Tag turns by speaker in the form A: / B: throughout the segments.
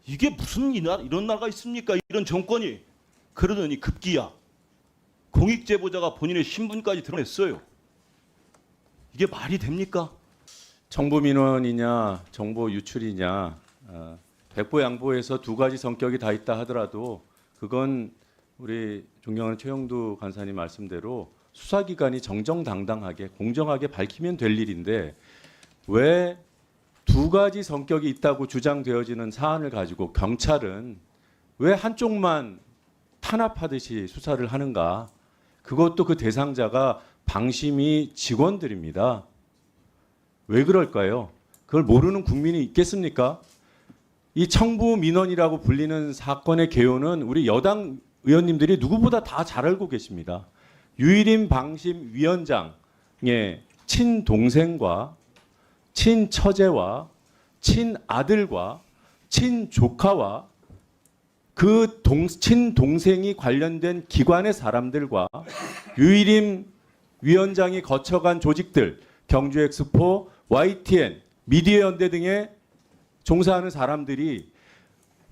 A: 이게 무슨 이런 나라가 있습니까? 이런 정권이. 그러더니 급기야 공익제보자가 본인의 신분까지 드러냈어요. 이게 말이 됩니까?
B: 정보 민원이냐 정보 유출이냐 백보양보에서 두 가지 성격이 다 있다 하더라도 그건 우리 존경하는 최영두 간사님 말씀대로 수사기관이 정정당당하게 공정하게 밝히면 될 일인데 왜 두 가지 성격이 있다고 주장되어지는 사안을 가지고 경찰은 왜 한쪽만 탄압하듯이 수사를 하는가? 그것도 그 대상자가 방심이 직원들입니다. 왜 그럴까요? 그걸 모르는 국민이 있겠습니까? 이 청부 민원이라고 불리는 사건의 개요는 우리 여당 의원님들이 누구보다 다 잘 알고 계십니다. 유일임 방심 위원장의 친동생과 친처제와 친아들과 친조카와 그 친동생이 관련된 기관의 사람들과 유일임 위원장이 거쳐간 조직들 경주엑스포, YTN, 미디어연대 등에 종사하는 사람들이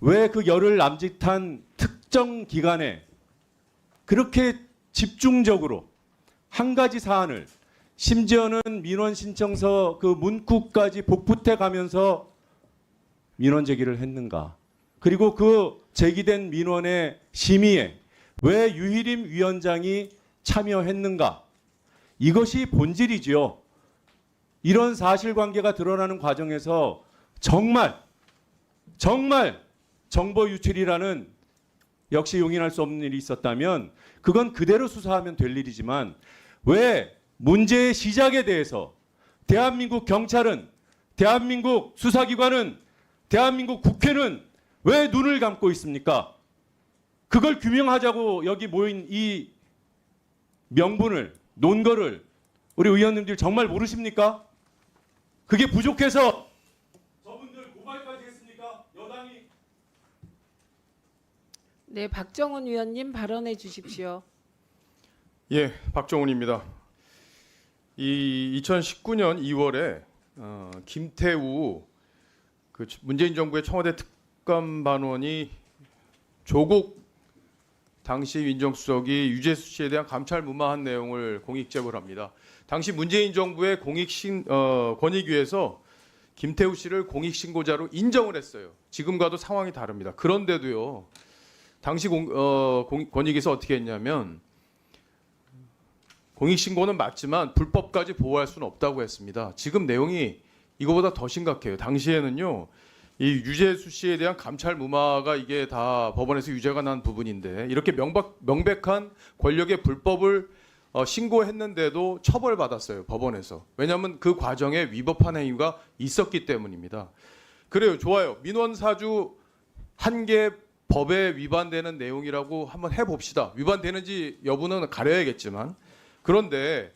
B: 왜 그 열흘 남짓한 특정 기간에 그렇게 집중적으로 한 가지 사안을 심지어는 민원 신청서 그 문구까지 복붙해 가면서 민원 제기를 했는가? 그리고 그 제기된 민원의 심의에 왜 유일임 위원장이 참여했는가? 이것이 본질이지요. 이런 사실관계가 드러나는 과정에서 정말 정보 유출이라는 역시 용인할 수 없는 일이 있었다면 그건 그대로 수사하면 될 일이지만 왜 문제의 시작에 대해서 대한민국 경찰은 대한민국 수사기관은 대한민국 국회는 왜 눈을 감고 있습니까? 그걸 규명하자고 여기 모인 이 명분을 논거를 우리 의원님들 정말 모르십니까? 그게 부족해서 저분들 고발까지 했습니까? 여당이.
C: 네, 박정훈 의원님 발언해 주십시오.
D: 예, 박정훈입니다. 이 2019년 2월에 김태우 그 문재인 정부의 청와대 특감반원이 조국 당시 민정수석이 유재수 씨에 대한 감찰 무마한 내용을 공익 제보를 합니다. 당시 문재인 정부의 권익위에서 김태우 씨를 공익신고자로 인정을 했어요. 지금과도 상황이 다릅니다. 그런데도요, 당시 권익위에서 어떻게 했냐면 공익신고는 맞지만 불법까지 보호할 수는 없다고 했습니다. 지금 내용이 이거보다 더 심각해요. 당시에는요, 이 유재수 씨에 대한 감찰 무마가 이게 다 법원에서 유죄가 난 부분인데 이렇게 명백한 권력의 불법을 신고했는데도 처벌받았어요, 법원에서. 왜냐하면 그 과정에 위법한 행위가 있었기 때문입니다. 그래요, 좋아요. 민원 사주 한 개 법에 위반되는 내용이라고 한번 해봅시다. 위반되는지 여부는 가려야겠지만, 그런데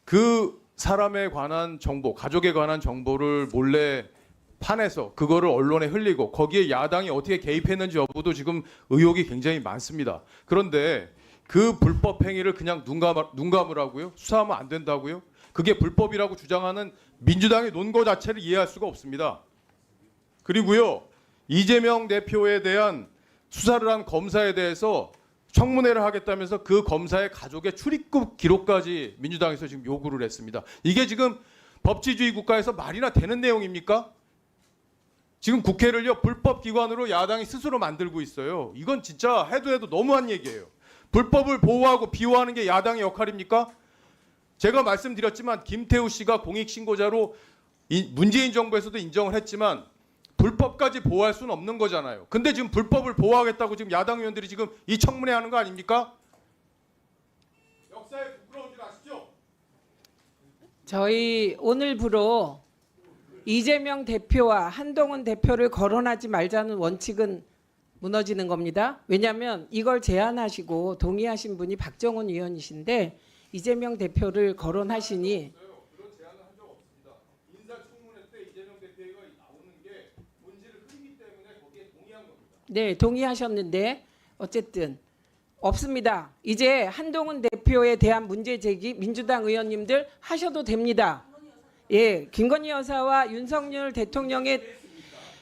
D: 그 사람에 관한 정보, 가족에 관한 정보를 몰래 파내서 그거를 언론에 흘리고 거기에 야당이 어떻게 개입했는지 여부도 지금 의혹이 굉장히 많습니다. 그런데 그 불법 행위를 그냥 눈 감으라고요? 수사하면 안 된다고요? 그게 불법이라고 주장하는 민주당의 논거 자체를 이해할 수가 없습니다. 그리고요, 이재명 대표에 대한 수사를 한 검사에 대해서 청문회를 하겠다면서 그 검사의 가족의 출입국 기록까지 민주당에서 지금 요구를 했습니다. 이게 지금 법치주의 국가에서 말이나 되는 내용입니까? 지금 국회를요, 불법 기관으로 야당이 스스로 만들고 있어요. 이건 진짜 해도 너무한 얘기예요. 불법을 보호하고 비호하는 게 야당의 역할입니까? 제가 말씀드렸지만 김태우 씨가 공익신고자로 문재인 정부에서도 인정을 했지만 불법까지 보호할 수는 없는 거잖아요. 근데 지금 불법을 보호하겠다고 지금 야당 의원들이 지금 이 청문회 하는 거 아닙니까? 역사에 부끄러운 줄 아시죠?
C: 저희 오늘부로 이재명 대표와 한동훈 대표를 거론하지 말자는 원칙은 무너지는 겁니다. 왜냐하면 이걸 제안하시고 동의하신 분이 박정훈 의원이신데 이재명 대표를 거론하시니
D: 그런 제안을 한 적 없습니다. 인사청문회 때 이재명 대표가 나오는 게 본질을 흐리기 때문에 거기에 동의한 겁니다.
C: 네, 동의하셨는데 어쨌든 없습니다. 이제 한동훈 대표에 대한 문제 제기 민주당 의원님들 하셔도 됩니다. 예, 김건희 여사와 윤석열 대통령의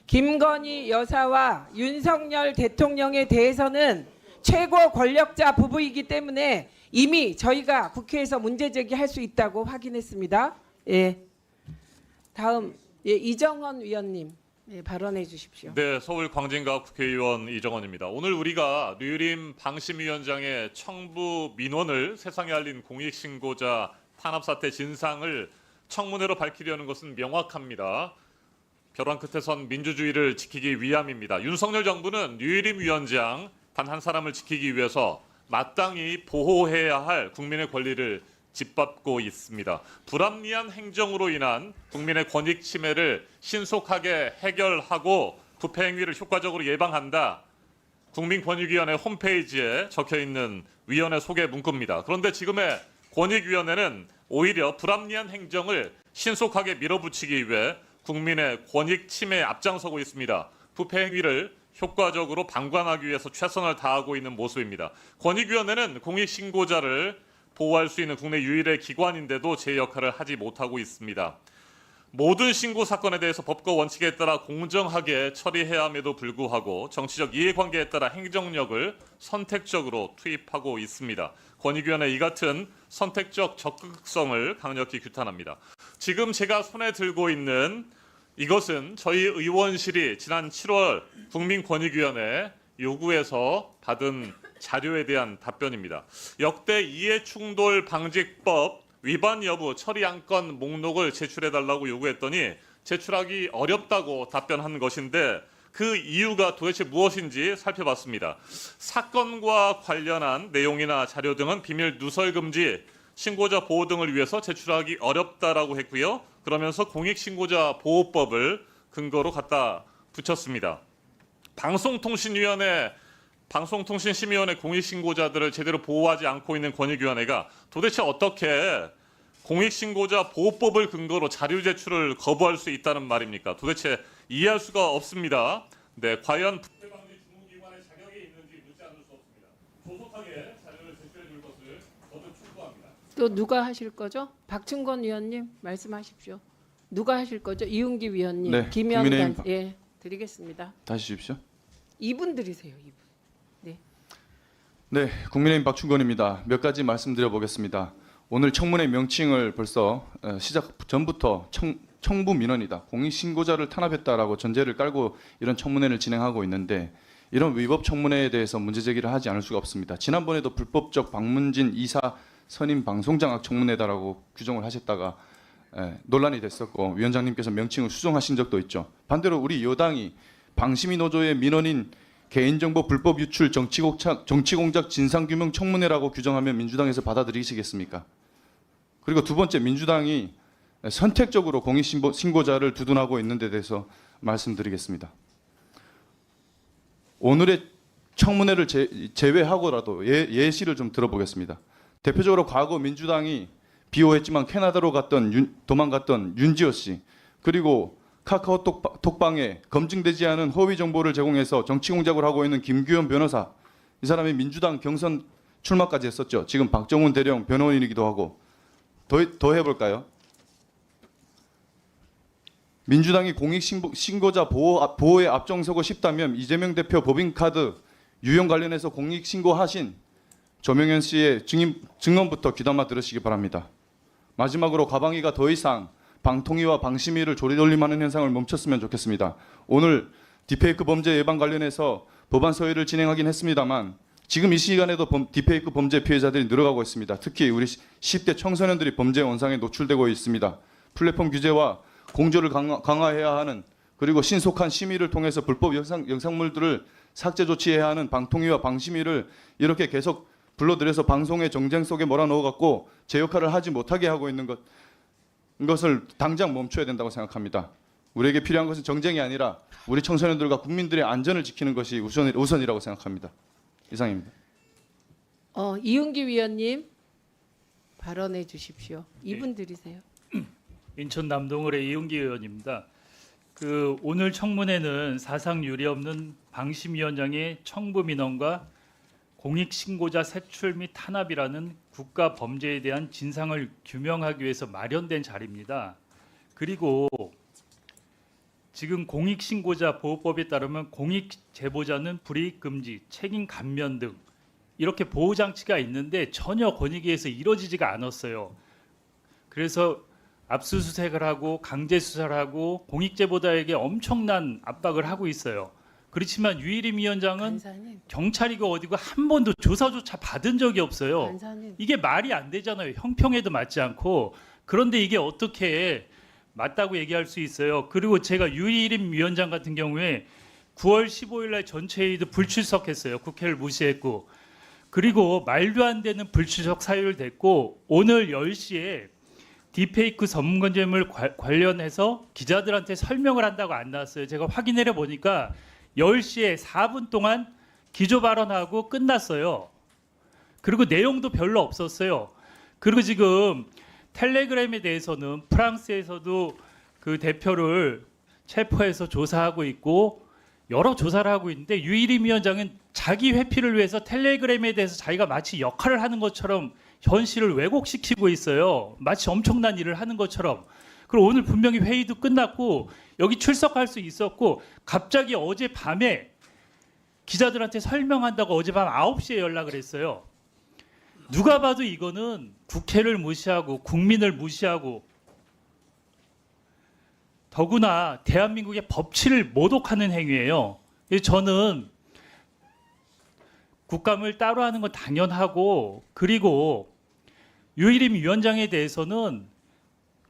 C: 김건희 여사와 윤석열 대통령에 대해서는 최고 권력자 부부이기 때문에 이미 저희가 국회에서 문제 제기할 수 있다고 확인했습니다. 예. 다음 이정헌 위원님 발언해 주십시오.
E: 네, 서울 광진갑 국회의원 이정헌입니다. 오늘 우리가 류림 방심위원장의 청부 민원을 세상에 알린 공익신고자 탄압사태 진상을 청문회로 밝히려는 것은 명확합니다. 벼랑 끝에 선 민주주의를 지키기 위함입니다. 윤석열 정부는 류림 위원장 단 한 사람을 지키기 위해서 마땅히 보호해야 할 국민의 권리를 짓밟고 있습니다. 불합리한 행정으로 인한 국민의 권익 침해를 신속하게 해결하고 부패 행위를 효과적으로 예방한다. 국민권익위원회 홈페이지에 적혀 있는 위원회 소개 문구입니다. 그런데 지금의 권익위원회는 오히려 불합리한 행정을 신속하게 밀어붙이기 위해 국민의 권익 침해에 앞장서고 있습니다. 부패 행위를 효과적으로 방관하기 위해서 최선을 다하고 있는 모습입니다. 권익위원회는 공익신고자를 보호할 수 있는 국내 유일의 기관인데도 제 역할을 하지 못하고 있습니다. 모든 신고 사건에 대해서 법과 원칙에 따라 공정하게 처리해야 함에도 불구하고 정치적 이해관계에 따라 행정력을 선택적으로 투입하고 있습니다. 권익위원회 이 같은 선택적 적극성을 강력히 규탄합니다. 지금 제가 손에 들고 있는 이것은 저희 의원실이 지난 7월 국민권익위원회 요구에서 받은 자료에 대한 답변입니다. 역대 이해충돌 방지법 위반 여부 처리 안건 목록을 제출해달라고 요구했더니 제출하기 어렵다고 답변한 것인데 그 이유가 도대체 무엇인지 살펴봤습니다. 사건과 관련한 내용이나 자료 등은 비밀 누설 금지, 신고자 보호 등을 위해서 제출하기 어렵다라고 했고요. 그러면서 공익신고자 보호법을 근거로 갖다 붙였습니다. 방송통신심의위원회 공익신고자들을 제대로 보호하지 않고 있는 권익위원회가 도대체 어떻게 공익신고자 보호법을 근거로 자료 제출을 거부할 수 있다는 말입니까? 도대체 이해할 수가 없습니다. 네, 과연 부패방지 주무기관의 자격이 있는지 묻지 않을 수 없습니다. 조속하게 자료를 제출해 줄 것을 거듭 촉구합니다.
C: 또 누가 하실 거죠? 박충건 위원님 말씀하십시오. 누가 하실 거죠? 이웅기 위원님,
F: 네,
C: 김현관
F: 국민의힘
C: 드리겠습니다.
F: 다시 주십시오.
C: 이분 드리세요. 이분.
F: 네, 국민의힘 박충건입니다. 몇 가지 말씀드려 보겠습니다. 오늘 청문회 명칭을 벌써 시작 전부터 청부 민원이다, 공익신고자를 탄압했다라고 전제를 깔고 이런 청문회를 진행하고 있는데 이런 위법 청문회에 대해서 문제 제기를 하지 않을 수가 없습니다. 지난번에도 불법적 박문진 이사 선임 방송장악 청문회다라고 규정을 하셨다가 논란이 됐었고 위원장님께서 명칭을 수정하신 적도 있죠. 반대로 우리 여당이 방심위 노조의 민원인 개인정보 불법 유출 정치공작 진상규명 청문회라고 규정하면 민주당에서 받아들이시겠습니까? 그리고 두 번째, 민주당이 선택적으로 공익신고자를 두둔하고 있는 데 대해서 말씀드리겠습니다. 오늘의 청문회를 제외하고라도 예시를 좀 들어보겠습니다. 대표적으로 과거 민주당이 비호했지만 캐나다로 도망갔던 윤지호 씨, 그리고 카카오톡방에 검증되지 않은 허위 정보를 제공해서 정치 공작을 하고 있는 김규현 변호사, 이 사람이 민주당 경선 출마까지 했었죠. 지금 박정훈 대령 변호인이기도 하고. 더 해볼까요? 민주당이 공익신고자 보호에 앞장서고 싶다면 이재명 대표 법인카드 유용 관련해서 공익신고하신 조명현 씨의 증언부터 귀담아 들으시기 바랍니다. 마지막으로 과방위가 더 이상 방통위와 방심위를 조리돌림하는 현상을 멈췄으면 좋겠습니다. 오늘 딥페이크 범죄 예방 관련해서 법안 소위를 진행하긴 했습니다만 지금 이 시간에도 딥페이크 범죄 피해자들이 늘어가고 있습니다. 특히 우리 10대 청소년들이 범죄 원상에 노출되고 있습니다. 플랫폼 규제와 공조를 강화해야 하는, 그리고 신속한 심의를 통해서 불법 영상물들을 삭제 조치해야 하는 방통위와 방심위를 이렇게 계속 불러들여서 방송의 정쟁 속에 몰아넣어갖고 제 역할을 하지 못하게 하고 있는 것을 당장 멈춰야 된다고 생각합니다. 우리에게 필요한 것은 정쟁이 아니라 우리 청소년들과 국민들의 안전을 지키는 것이 우선이라고 생각합니다. 이상입니다.
C: 이웅기 위원님 발언해 주십시오. 이분 드리세요.
G: 인천 남동을의 이웅기 의원입니다. 오늘 청문회는 사상 유례 없는 방심위원장의 청부 민원과 공익신고자 색출 및 탄압이라는 국가 범죄에 대한 진상을 규명하기 위해서 마련된 자리입니다. 그리고 지금 공익신고자 보호법에 따르면 공익 제보자는 불이익 금지, 책임 감면 등 이렇게 보호 장치가 있는데 전혀 권익위에서 이루어지지가 않았어요. 그래서 압수수색을 하고 강제 수사를 하고 공익 제보자에게 엄청난 압박을 하고 있어요. 그렇지만 유일임 위원장은
C: 간사님,
G: 경찰이고 어디고 한 번도 조사조차 받은 적이 없어요.
C: 간사님.
G: 이게 말이 안 되잖아요. 형평에도 맞지 않고. 그런데 이게 어떻게 맞다고 얘기할 수 있어요. 그리고 제가 유일임 위원장 같은 경우에 9월 15일 날 전체회의도 불출석했어요. 국회를 무시했고. 그리고 말도 안 되는 불출석 사유를 댔고 오늘 10시에 딥페이크 전문점을 관련해서 기자들한테 설명을 한다고 안 나왔어요. 제가 확인해 보니까 10시에 4분 동안 기조 발언하고 끝났어요. 그리고 내용도 별로 없었어요. 그리고 지금 텔레그램에 대해서는 프랑스에서도 그 대표를 체포해서 조사하고 있고 여러 조사를 하고 있는데 유일임 위원장은 자기 회피를 위해서 텔레그램에 대해서 자기가 마치 역할을 하는 것처럼 현실을 왜곡시키고 있어요. 마치 엄청난 일을 하는 것처럼. 그리고 오늘 분명히 회의도 끝났고 여기 출석할 수 있었고 갑자기 어젯밤에 기자들한테 설명한다고 어젯밤 9시에 연락을 했어요. 누가 봐도 이거는 국회를 무시하고 국민을 무시하고 더구나 대한민국의 법치를 모독하는 행위예요. 그래서 저는 국감을 따로 하는 건 당연하고 그리고 유일임 위원장에 대해서는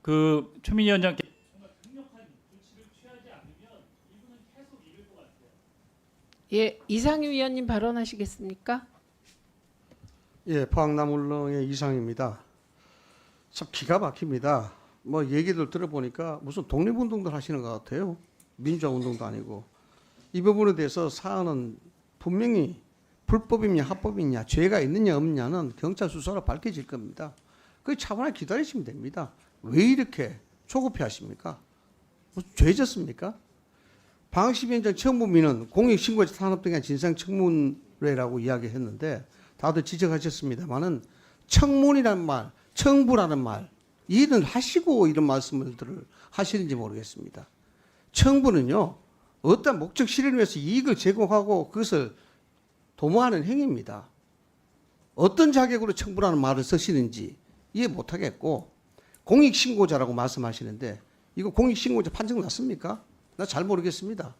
G: 그 최민희 위원장께 정말 강력한 조치를 취하지 않으면 이분은 계속 이럴 것 같아요.
C: 예, 이상희 위원님 발언하시겠습니까?
H: 예, 포항남울릉의 이상입니다. 참 기가 막힙니다. 뭐 얘기들 들어보니까 무슨 독립운동들 하시는 것 같아요. 민주화운동도 아니고. 이 부분에 대해서 사안은 분명히 불법이냐 합법이냐 죄가 있느냐 없느냐는 경찰 수사로 밝혀질 겁니다. 그 차분하게 기다리시면 됩니다. 왜 이렇게 조급해 하십니까? 무슨 죄졌습니까? 방심위원장 청부민은 공익신고자 탄압 등의 진상청문회라고 이야기했는데 다들 지적하셨습니다만은 청문이라는 말, 청부라는 말 이해는 하시고 이런 말씀을 하시는지 모르겠습니다. 청부는요 어떤 목적 실현을 위해서 이익을 제공하고 그것을 도모하는 행위입니다. 어떤 자격으로 청부라는 말을 쓰시는지 이해 못하겠고 공익신고자라고 말씀하시는데 이거 공익신고자 판정 났습니까? 나 잘 모르겠습니다.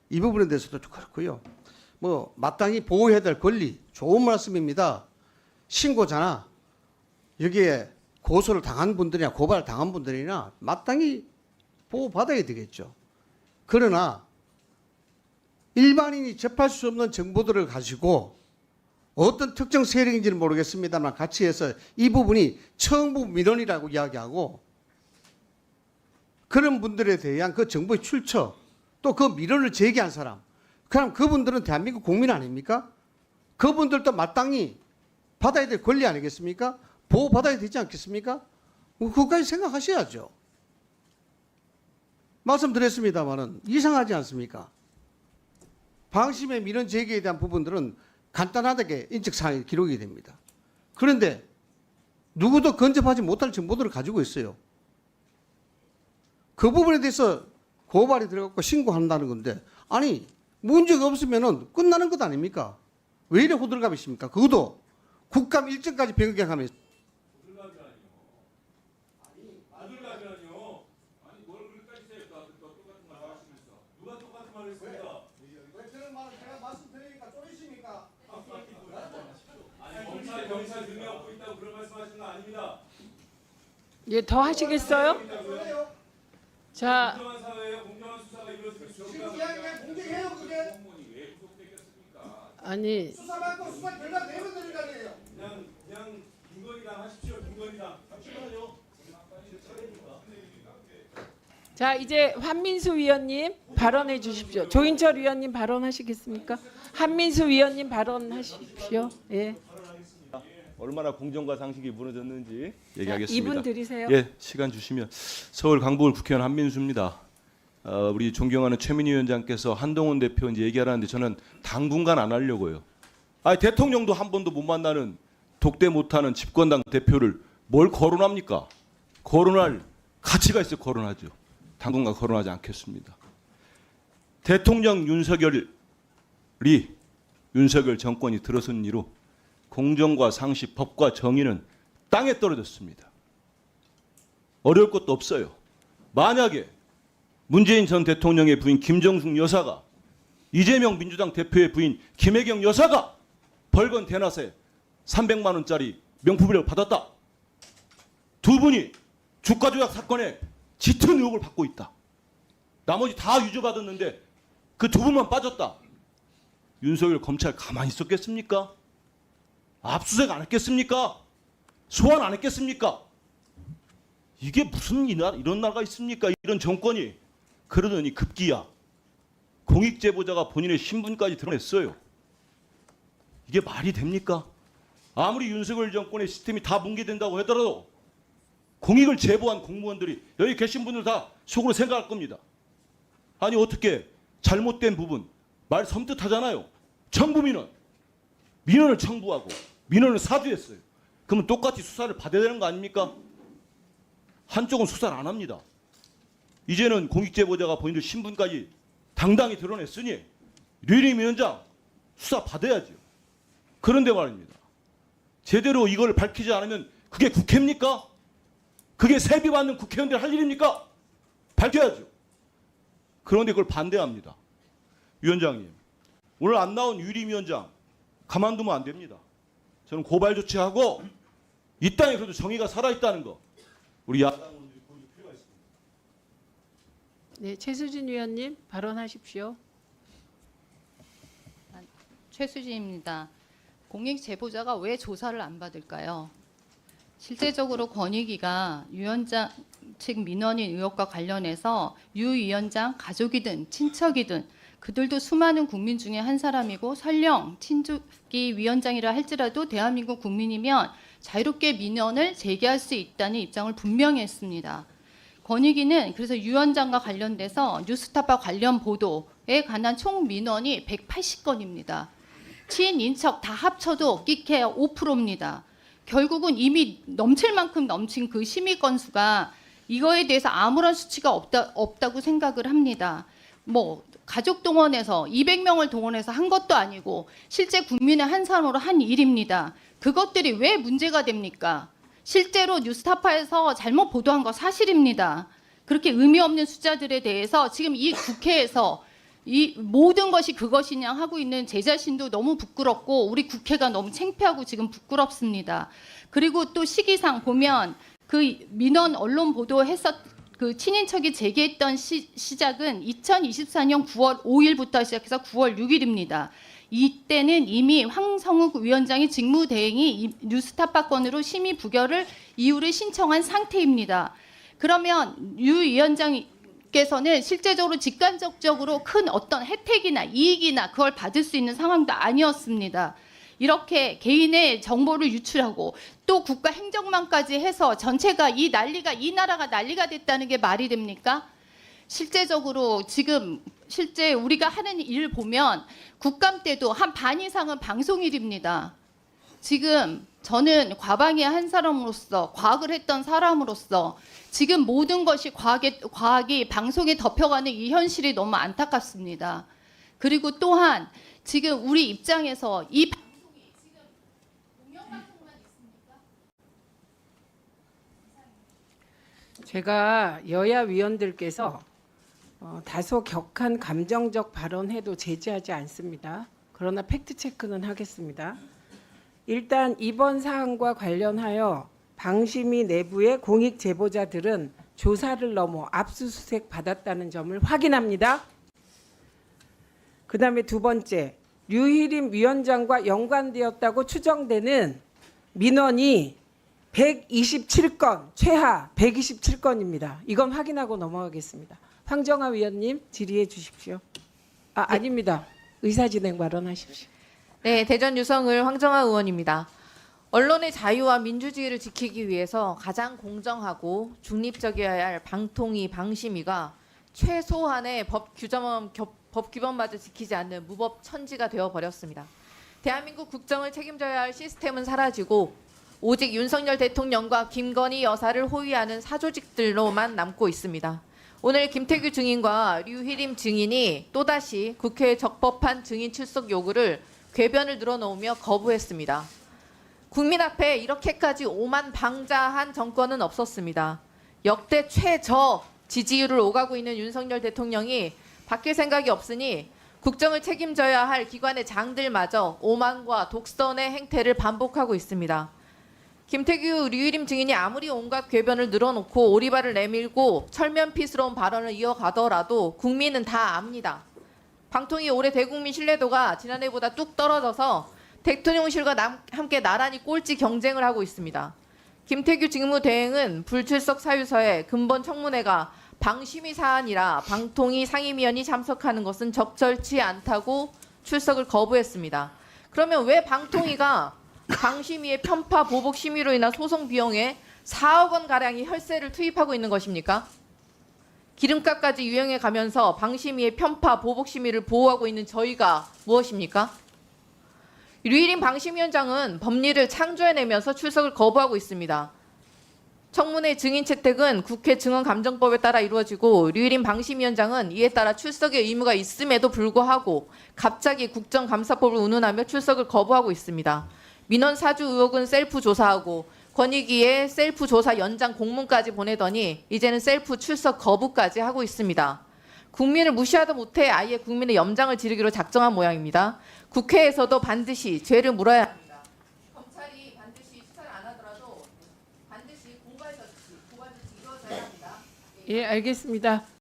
H: 이 부분에 대해서도 좀 그렇고요. 뭐 마땅히 보호해야 될 권리 좋은 말씀입니다. 신고자나 여기에 고소를 당한 분들이나 고발을 당한 분들이나 마땅히 보호받아야 되겠죠. 그러나 일반인이 접할 수 없는 정보들을 가지고 어떤 특정 세력인지는 모르겠습니다만 같이 해서 이 부분이 청부 민원이라고 이야기하고 그런 분들에 대한 그 정보의 출처 또 그 민원을 제기한 사람 그럼 그분들은 대한민국 국민 아닙니까? 그분들도 마땅히 받아야 될 권리 아니겠습니까? 보호받아야 되지 않겠습니까? 그것까지 생각하셔야죠. 말씀드렸습니다마는 이상하지 않습니까? 방심의 민원 제기에 대한 부분들은 간단하게 인적사항이 기록이 됩니다. 그런데 누구도 근접하지 못할 정보들을 가지고 있어요. 그 부분에 대해서 고발이 들어가고 신고한다는 건데 아니 문제가 없으면 끝나는 것 아닙니까? 왜 이래 호들갑이십니까? 그것도 국감 일정까지 변경하면
C: 예, 더 하시겠어요? 자, 아니
H: 수사받고 수사 결과 내면 되는 거 아니에요?
B: 그냥 김건희당 하십시오. 김건희당. 잠시만요.
C: 자 이제 한민수 위원님 발언해 주십시오. 조인철 위원님 발언하시겠습니까? 한민수 위원님 발언하십시오. 예.
A: 얼마나 공정과 상식이 무너졌는지 얘기하겠습니다.
C: 2분 드리세요.
A: 예, 시간 주시면 서울 강북을 국회의원 한민수입니다. 우리 존경하는 최민희 위원장께서 한동훈 대표 이제 얘기하라는데 저는 당분간 안 하려고요. 아니 대통령도 한 번도 못 만나는 독대 못하는 집권당 대표를 뭘 거론합니까? 거론할 가치가 있어 거론하죠. 당분간 거론하지 않겠습니다. 대통령 윤석열 정권이 들어선 이후 공정과 상식, 법과 정의는 땅에 떨어졌습니다. 어려울 것도 없어요. 만약에 문재인 전 대통령의 부인 김정숙 여사가 이재명 민주당 대표의 부인 김혜경 여사가 벌건 대낮에 300만 원짜리 명품을 받았다. 두 분이 주가 조작 사건에 짙은 의혹을 받고 있다. 나머지 다 유죄받았는데 그 두 분만 빠졌다. 윤석열 검찰 가만히 있었겠습니까? 압수수색 안 했겠습니까? 소환 안 했겠습니까? 이게 무슨 이런 나라가 있습니까? 이런 정권이. 그러더니 급기야 공익제보자가 본인의 신분까지 드러냈어요. 이게 말이 됩니까? 아무리 윤석열 정권의 시스템이 다 붕괴된다고 하더라도 공익을 제보한 공무원들이 여기 계신 분들 다 속으로 생각할 겁니다. 아니 어떻게 잘못된 부분 말 섬뜩하잖아요. 청부민원 민원을 청부하고 민원을 사주했어요. 그러면 똑같이 수사를 받아야 되는 거 아닙니까? 한쪽은 수사를 안 합니다. 이제는 공익제보자가 본인들 신분까지 당당히 드러냈으니 류일임 위원장 수사 받아야죠. 그런데 말입니다. 제대로 이걸 밝히지 않으면 그게 국회입니까? 그게 세비받는 국회의원들 할 일입니까? 밝혀야죠. 그런데 그걸 반대합니다. 위원장님, 오늘 안 나온 류일임 위원장 가만두면 안 됩니다. 저는 고발 조치하고 이 땅에 그래도 정의가 살아있다는 거 우리 야당원들이 보여줄 필요가 있습니다.
C: 네, 최수진 위원님 발언하십시오.
I: 최수진입니다. 공익 제보자가 왜 조사를 안 받을까요? 실제적으로 권익위가 유 위원장 측 민원인 의혹과 관련해서 유 위원장 가족이든 친척이든 그들도 수많은 국민 중에 한 사람이고 설령 친족이 위원장이라 할지라도 대한민국 국민이면 자유롭게 민원을 제기할 수 있다는 입장을 분명히 했습니다. 권익위는 그래서 유 위원장과 관련돼서 뉴스타파 관련 보도에 관한 총 민원이 180건입니다. 친인척 다 합쳐도 끼케야 5%입니다. 결국은 이미 넘칠 만큼 넘친 그 심의 건수가 이거에 대해서 아무런 수치가 없다고 생각을 합니다. 뭐 가족 동원해서 200명을 동원해서 한 것도 아니고 실제 국민의 한 사람으로 한 일입니다. 그것들이 왜 문제가 됩니까? 실제로 뉴스타파에서 잘못 보도한 거 사실입니다. 그렇게 의미 없는 숫자들에 대해서 지금 이 국회에서 이 모든 것이 그것이냐 하고 있는 제 자신도 너무 부끄럽고 우리 국회가 너무 창피하고 지금 부끄럽습니다. 그리고 또 시기상 보면 그 민원 언론 보도했었 그 친인척이 제기했던 시작은 2024년 9월 5일부터 시작해서 9월 6일입니다. 이때는 이미 황성욱 위원장이 직무대행이 뉴스타파 건으로 심의 부결을 이유를 신청한 상태입니다. 그러면 유 위원장께서는 실제적으로 직간접적으로 큰 어떤 혜택이나 이익이나 그걸 받을 수 있는 상황도 아니었습니다. 이렇게 개인의 정보를 유출하고 또 국가 행정망까지 해서 전체가 이 나라가 난리가 됐다는 게 말이 됩니까? 실제적으로 지금 실제 우리가 하는 일 보면 국감 때도 한 반 이상은 방송일입니다. 지금 저는 과방의 한 사람으로서 과학을 했던 사람으로서 지금 모든 것이 과학이 방송에 덮여가는 이 현실이 너무 안타깝습니다. 그리고 또한 지금 우리 입장에서 이 방송이 지금 공영방송만 있습니까?
C: 제가 여야 위원들께서 다소 격한 감정적 발언해도 제지하지 않습니다. 그러나 팩트 체크는 하겠습니다. 일단 이번 사안과 관련하여 방심위 내부의 공익 제보자들은 조사를 넘어 압수수색 받았다는 점을 확인합니다. 그다음에 두 번째, 류일임 위원장과 연관되었다고 추정되는 민원이 127건, 최하 127건입니다. 이건 확인하고 넘어가겠습니다. 황정아 위원님 질의해 주십시오. 아닙니다. 의사진행 발언하십시오.
J: 네, 대전 유성을 황정아 의원입니다. 언론의 자유와 민주주의를 지키기 위해서 가장 공정하고 중립적이어야 할 방통위, 방심위가 최소한의 법 규범마저 지키지 않는 무법천지가 되어버렸습니다. 대한민국 국정을 책임져야 할 시스템은 사라지고 오직 윤석열 대통령과 김건희 여사를 호위하는 사조직들로만 남고 있습니다. 오늘 김태규 증인과 류희림 증인이 또다시 국회에 적법한 증인 출석 요구를 궤변을 늘어놓으며 거부했습니다. 국민 앞에 이렇게까지 오만방자한 정권은 없었습니다. 역대 최저 지지율을 오가고 있는 윤석열 대통령이 바뀔 생각이 없으니 국정을 책임져야 할 기관의 장들마저 오만과 독선의 행태를 반복하고 있습니다. 김태규, 류희림 증인이 아무리 온갖 궤변을 늘어놓고 오리발을 내밀고 철면피스러운 발언을 이어가더라도 국민은 다 압니다. 방통위 올해 대국민 신뢰도가 지난해보다 뚝 떨어져서 대통령실과 함께 나란히 꼴찌 경쟁을 하고 있습니다. 김태규 직무대행은 불출석 사유서에 근본 청문회가 방심위 사안이라 방통위 상임위원이 참석하는 것은 적절치 않다고 출석을 거부했습니다. 그러면 왜 방통위가 방심위의 편파 보복 심의로 인한 소송 비용에 4억 원 가량의 혈세를 투입하고 있는 것입니까? 기름값까지 유행해 가면서 방심위의 편파 보복 심의를 보호하고 있는 저희가 무엇입니까? 류희림 방심위원장은 법리를 창조해내면서 출석을 거부하고 있습니다. 청문회 증인 채택은 국회 증언감정법에 따라 이루어지고 류희림 방심위원장은 이에 따라 출석의 의무가 있음에도 불구하고 갑자기 국정감사법을 운운하며 출석을 거부하고 있습니다. 민원 사주 의혹은 셀프 조사하고 권익위에 셀프 조사 연장 공문까지 보내더니 이제는 셀프 출석 거부까지 하고 있습니다. 국민을 무시하다 못해 아예 국민의 염장을 지르기로 작정한 모양입니다. 국회에서도 반드시 죄를 물어야 합니다. 검찰이 반드시 수사를 안 하더라도 반드시 고발 조치 이루어져야 합니다.
C: 예, 알겠습니다.